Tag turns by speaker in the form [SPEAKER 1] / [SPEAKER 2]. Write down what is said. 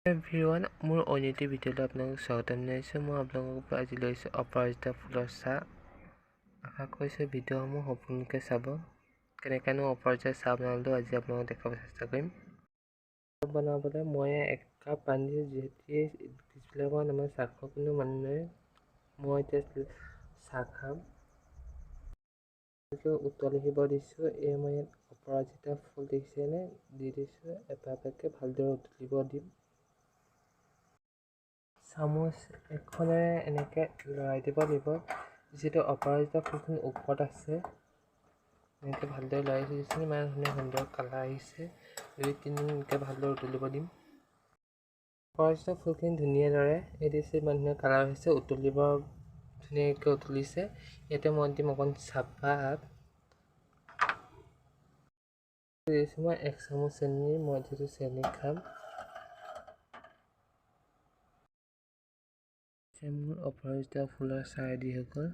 [SPEAKER 1] Everyone, মোৰ অনিতি ভিডিঅ'লৈ আপোনালোকক স্বাগতম জনাইছোঁ। মই আপোনালোকক আজি লৈছোঁ অপৰাজিতা ফুলৰ চাহ। আশা কৰিছোঁ ভিডিঅ'সমূহ সম্পূৰ্ণকৈ চাব। কেনেকৈনো অপৰাজিতা চাহ বনালোঁ আজি আপোনালোকক দেখাব চেষ্টা কৰিম। বনাবলৈ মই 1 কাপ পানী যিহেতুৱে ডিছপ্লে নামৰ চাহ খাওঁ, কিন্তু মানুহে মই এতিয়া চাহ খাম উতলিব দিছোঁ। মই ইয়াত অপৰাজিতা ফুল দেখিছেনে দি দিছোঁ, এপাকে ভালদৰে উতলিব দিম। চামুচ এখনেৰে এনেকৈ লৰাই দিব লাগিব। যিটো অপৰাজিতা ফুলখিনি ওপৰত আছে এনেকৈ ভালদৰে লৰাই দিছে, ইমান ধুনীয়া সুন্দৰ কালাৰ আহিছে। 2-3 মিনিট এনেকৈ ভালদৰে উতলিব দিম। অপৰাজিতা ফুলখিনি ধুনীয়াদৰে দিছে, ইমান ধুনীয়া কালাৰ হৈছে, উতলিব ধুনীয়াকৈ উতলিছে। ইয়াতে মই দিম অকণ চাহপাত দিছোঁ। মই 1 চামুচ চেনি, মই যিটো চেনি খাম। মোৰ অপৰাজিতা ফুলৰ চাহ ৰেডি হৈ গ'ল।